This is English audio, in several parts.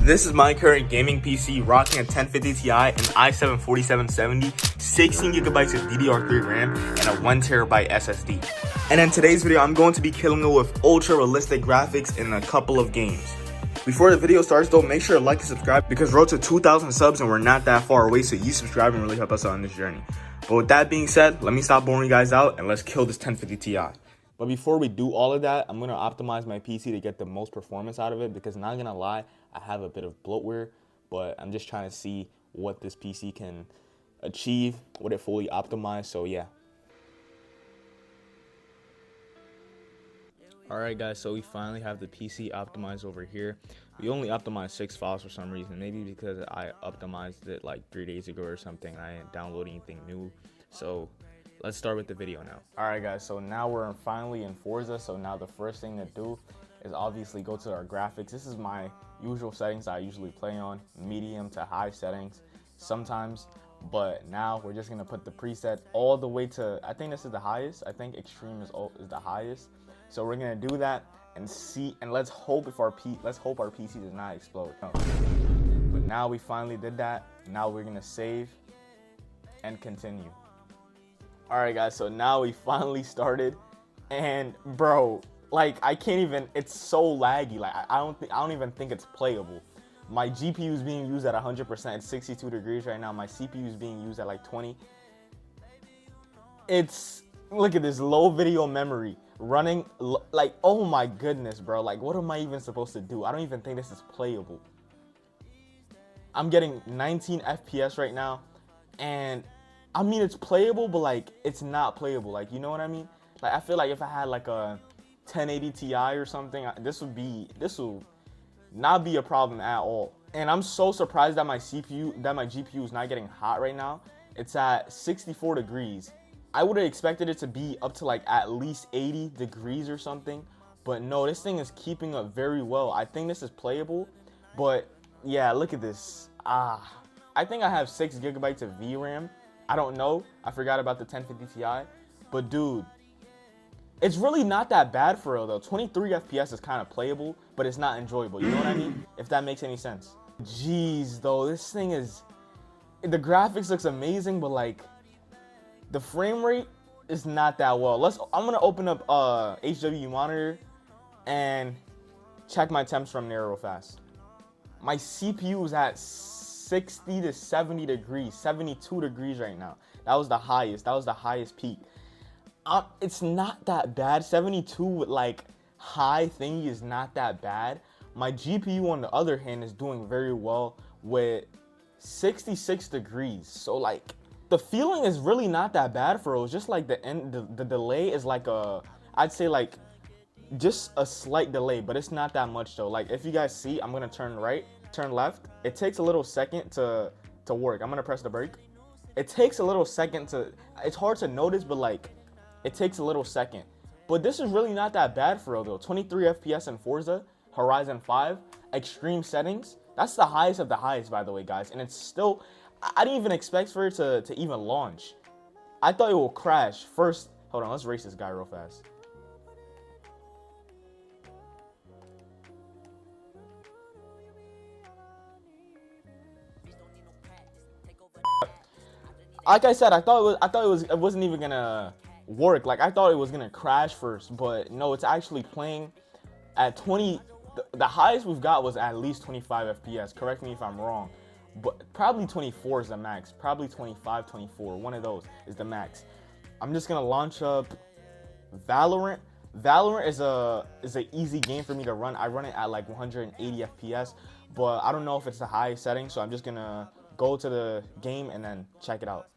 This is my current gaming PC rocking a 1050 Ti, an i7-4770, 16GB of DDR3 RAM, and a 1TB SSD. And in today's video, I'm going to be killing it with ultra realistic graphics in a couple of games. Before the video starts though, make sure to like and subscribe because we're road to 2,000 subs and we're not that far away, so you subscribing really help us out on this journey. But with that being said, let me stop boring you guys out and let's kill this 1050 Ti. But before we do all of that, I'm going to optimize my PC to get the most performance out of it because not going to lie, I have a bit of bloatware, but I'm just trying to see what this PC can achieve with it fully optimized, so yeah. Alright guys, so we finally have the PC optimized over here. We only optimized 6 files for some reason, maybe because I optimized it like 3 days ago or something. I didn't download anything new, so let's start with the video now. Alright guys, so now we're finally in Forza, so now the first thing to do is obviously go to our graphics. This is my usual settings I usually play on, medium to high settings sometimes, but now we're just going to put the preset all the way to, I think this is the highest, I think extreme is the highest. So we're going to do that and see, and let's hope our PC does not explode. No. But now we finally did that. Now we're going to save and continue. Alright guys, so now we finally started, and bro, like I can't even, it's so laggy, like I don't even think it's playable. My GPU is being used at 100%, it's 62 degrees right now. My CPU is being used at like 20. It's, look at this, low video memory running, like oh my goodness bro, like what am I even supposed to do? I don't even think this is playable. I'm getting 19 FPS right now, and I mean it's playable, but like it's not playable, like you know what I mean? Like I feel like if I had like a 1080 Ti or something, this will not be a problem at all. And I'm so surprised that my GPU is not getting hot right now. It's at 64 degrees. I would have expected it to be up to like at least 80 degrees or something, but no, this thing is keeping up very well. I think this is playable, but yeah, look at this. I think I have 6GB of VRAM. I don't know. I forgot about the 1050 Ti, but dude, it's really not that bad for real though. 23 FPS is kind of playable, but it's not enjoyable. You know what I mean? If that makes any sense. Jeez, though, this thing is, the graphics looks amazing, but like the frame rate is not that well. I'm gonna open up HW monitor and check my temps from there real fast. My CPU is at 60 to 70 degrees, 72 degrees right now. That was the highest peak. It's not that bad. 72 with like high thingy is not that bad. My GPU on the other hand is doing very well with 66 degrees. So like the feeling is really not that bad for it. It's just like the delay is like I'd say like just a slight delay, but it's not that much though. Like if you guys see, I'm gonna turn right, turn left. It takes a little second to work. I'm gonna press the brake. It takes a little second to, it's hard to notice, but like it takes a little second. But this is really not that bad for real though. 23 FPS in Forza Horizon 5, extreme settings. That's the highest of the highest, by the way, guys. And it's still, I didn't even expect for it to even launch. I thought it will crash. First, hold on, let's race this guy real fast. Like I said, it wasn't even gonna work. Like I thought it was gonna crash first, but no, it's actually playing at 20. The highest we've got was at least 25 FPS. Correct me if I'm wrong, but probably 24 is the max. Probably 25, 24. One of those is the max. I'm just gonna launch up Valorant. Valorant is an easy game for me to run. I run it at like 180 FPS, but I don't know if it's the highest setting, so I'm just gonna go to the game and then check it out.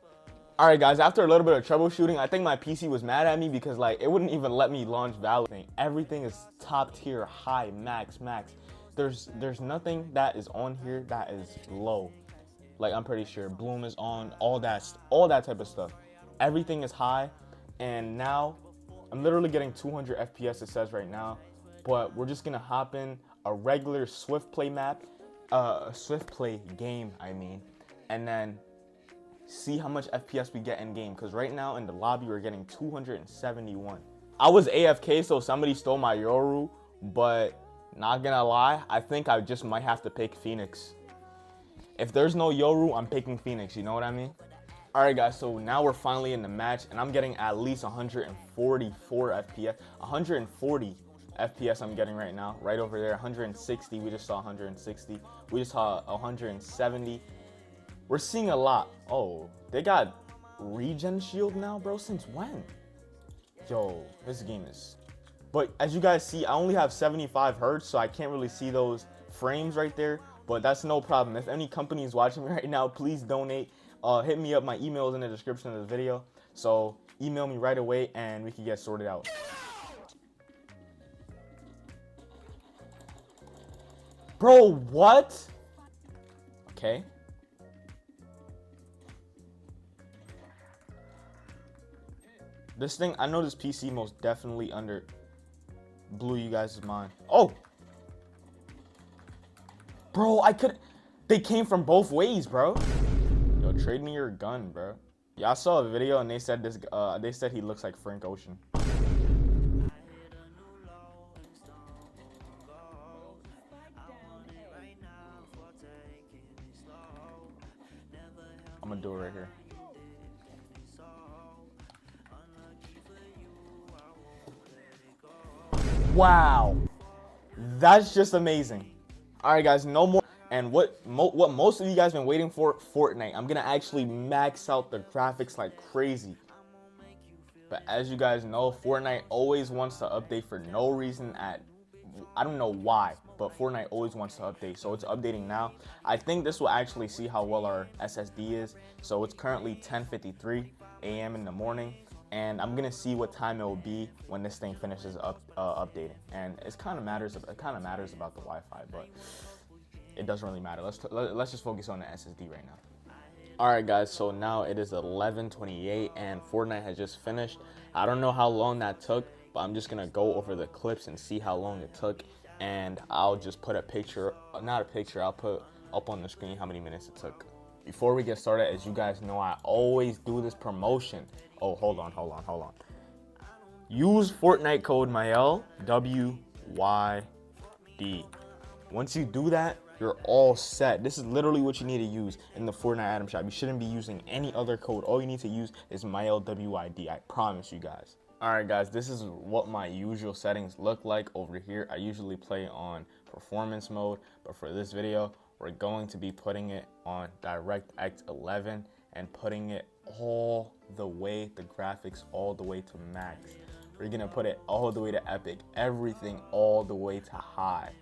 Alright guys, after a little bit of troubleshooting, I think my PC was mad at me because like it wouldn't even let me launch Valorant. Everything is top tier, high, max. There's nothing that is on here that is low. Like I'm pretty sure Bloom is on, all that type of stuff. Everything is high, and now I'm literally getting 200 FPS it says right now, but we're just gonna hop in a regular Swift play map, Swift play game, I mean, and then see how much FPS we get in game, because right now in the lobby we're getting 271. I was AFK, so somebody stole my Yoru, but Not gonna lie, I think I just might have to pick Phoenix. If there's no Yoru, I'm picking Phoenix, you know what I mean? Alright guys, so now we're finally in the match, and I'm getting at least 144 FPS. 140 FPS I'm getting right now, right over there. 160, we just saw 160. We just saw 170. We're seeing a lot. Oh, they got regen shield now, bro? Since when? Yo, this game is... But as you guys see, I only have 75 hertz, so I can't really see those frames right there. But that's no problem. If any company is watching me right now, please donate. Hit me up. My email is in the description of the video. So email me right away and we can get sorted out. Bro, what? Okay. This thing, I know this PC most definitely blew you guys' mind. Oh! Bro, they came from both ways, bro. Yo, trade me your gun, bro. Yeah, I saw a video and they said they said he looks like Frank Ocean. I'm gonna do it right here. Wow, that's just amazing. All right, guys, no more. And what most of you guys been waiting for, Fortnite. I'm gonna actually max out the graphics like crazy. But as you guys know, Fortnite always wants to update for no reason. I don't know why, but Fortnite always wants to update. So it's updating now. I think this will actually see how well our SSD is. So it's currently 10:53 a.m. in the morning. And I'm gonna see what time it will be when this thing finishes updating. And it kind of matters about the Wi-Fi, but it doesn't really matter. Let's just focus on the SSD right now. All right, guys. So now it is 11:28, and Fortnite has just finished. I don't know how long that took, but I'm just gonna go over the clips and see how long it took, and I'll just put a picture, not a picture. I'll put up on the screen how many minutes it took. Before we get started, as you guys know, I always do this promotion. Oh, hold on. Use Fortnite code MaelWyd. Once you do that, you're all set. This is literally what you need to use in the Fortnite item shop. You shouldn't be using any other code. All you need to use is MaelWyd. I promise you guys. All right, guys, this is what my usual settings look like over here. I usually play on performance mode, but for this video, we're going to be putting it on DirectX 11 and putting it all the way, the graphics all the way to max. We're gonna put it all the way to epic, everything all the way to high.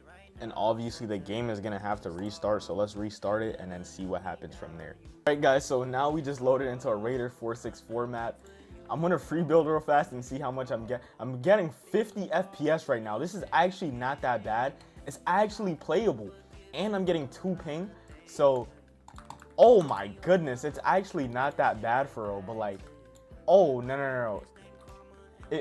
And obviously the game is gonna have to restart, so let's restart it and then see what happens from there. All right, guys, so now we just loaded into a Raider 464 map. I'm gonna free build real fast and see how much I'm getting. I'm getting 50 FPS right now. This is actually not that bad. It's actually playable. And I'm getting 2 ping, so oh my goodness, it's actually not that bad for real. But like, oh no,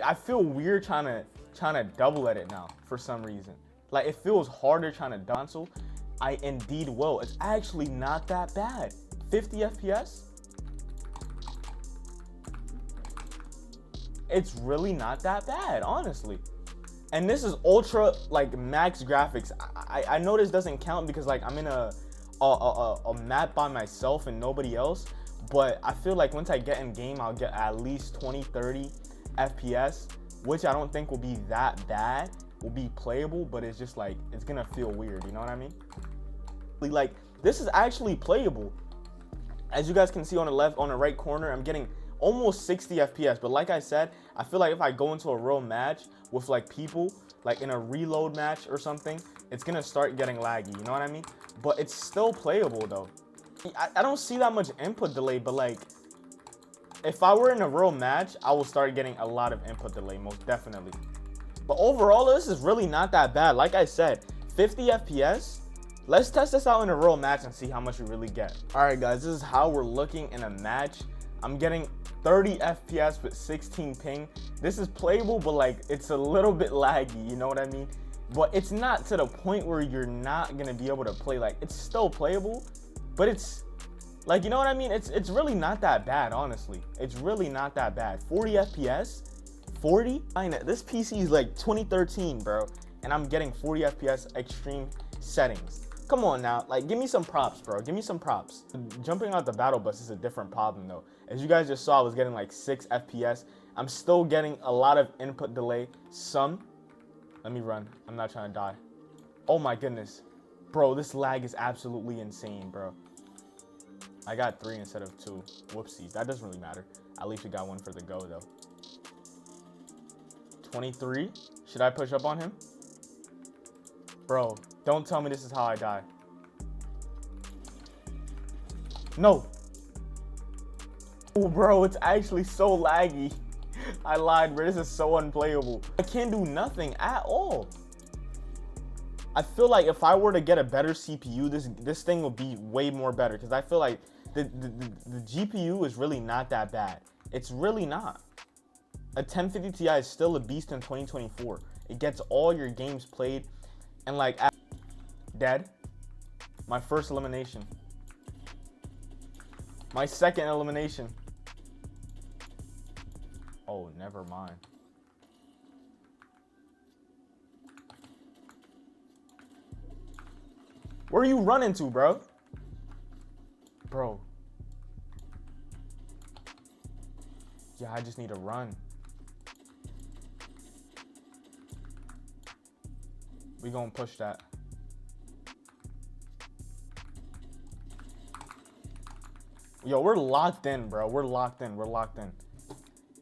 I feel weird trying to double edit now for some reason. Like, it feels harder trying to console. I indeed will. It's actually not that bad. 50 FPS. It's really not that bad, honestly. And this is ultra, like, max graphics. I know this doesn't count because, like, I'm in a map by myself and nobody else. But I feel like once I get in game, I'll get at least 20, 30 FPS, which I don't think will be that bad. Will be playable, but it's just like, it's gonna feel weird, you know what I mean? Like, this is actually playable. As you guys can see on the right corner, I'm getting almost 60 FPS. But like I said, I feel like if I go into a real match with like people, like in a reload match or something, it's gonna start getting laggy, you know what I mean? But it's still playable though. I don't see that much input delay, but like, if I were in a real match, I will start getting a lot of input delay, most definitely. But overall, this is really not that bad. Like I said, 50 FPS. Let's test this out in a real match and see how much we really get. All right, guys, this is how we're looking in a match. I'm getting 30 FPS with 16 ping. This is playable, but like, it's a little bit laggy, you know what I mean? But it's not to the point where you're not gonna be able to play. Like, it's still playable, but it's like, you know what I mean? It's really not that bad, honestly. It's really not that bad. 40 FPS. 40? This PC is like 2013, bro. and I'm getting 40 FPS extreme settings. Come on now, like, give me some props, bro. Give me some props. Jumping out the battle bus is a different problem though. As you guys just saw, I was getting like 6 FPS. I'm still getting a lot of input delay. Let me run. I'm not trying to die. Oh my goodness. Bro, this lag is absolutely insane, bro. I got 3 instead of 2. Whoopsies. That doesn't really matter. At least we got 1 for the go, though. 23. Should I push up on him? Bro, don't tell me this is how I die. No. Oh, bro, it's actually so laggy. I lied, bro. This is so unplayable. I can't do nothing at all. I feel like if I were to get a better CPU, this thing would be way more better, because I feel like the GPU is really not that bad. It's really not. A 1050 Ti is still a beast in 2024. It gets all your games played, and like, dead. My first elimination. My second elimination. Oh, never mind. Where are you running to, bro? Bro. Yeah, I just need to run. We gonna push that. Yo, we're locked in, bro. We're locked in. We're locked in.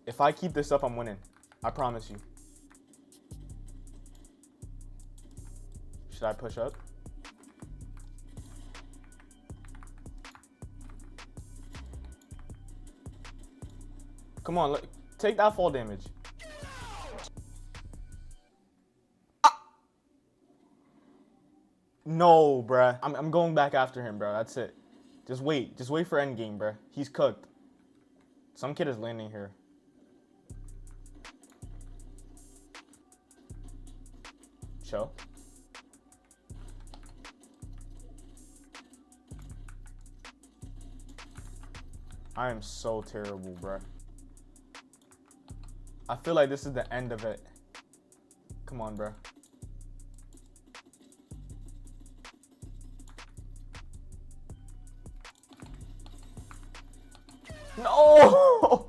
If I keep this up, I'm winning. I promise you. Should I push up? Come on, look. Take that fall damage. Ah! No, bruh. I'm going back after him, bro. That's it. Just wait. Just wait for endgame, bruh. He's cooked. Some kid is landing here. Show. I am so terrible, bruh. I feel like this is the end of it. Come on, bruh. No!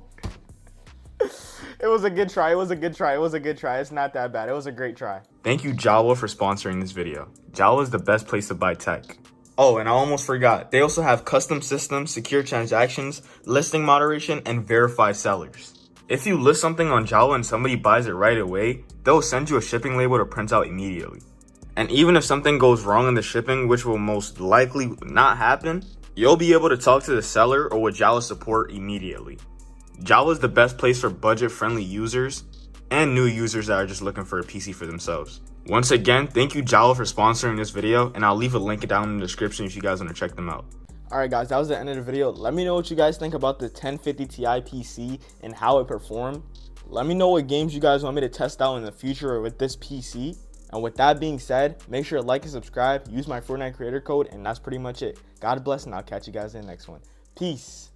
It was a good try. It was a good try. It was a good try. It's not that bad. It was a great try. Thank you, Jawa, for sponsoring this video. Jawa is the best place to buy tech. Oh, and I almost forgot. They also have custom systems, secure transactions, listing moderation, and verified sellers. If you list something on Jawa and somebody buys it right away, they'll send you a shipping label to print out immediately. And even if something goes wrong in the shipping, which will most likely not happen, you'll be able to talk to the seller or with Jawa support immediately. Jawa is the best place for budget-friendly users and new users that are just looking for a PC for themselves. Once again, thank you, Jawa, for sponsoring this video, and I'll leave a link down in the description if you guys want to check them out. Alright guys, that was the end of the video. Let me know what you guys think about the 1050 Ti PC and how it performed. Let me know what games you guys want me to test out in the future with this PC. And with that being said, make sure to like and subscribe, use my Fortnite creator code, and that's pretty much it. God bless, and I'll catch you guys in the next one. Peace.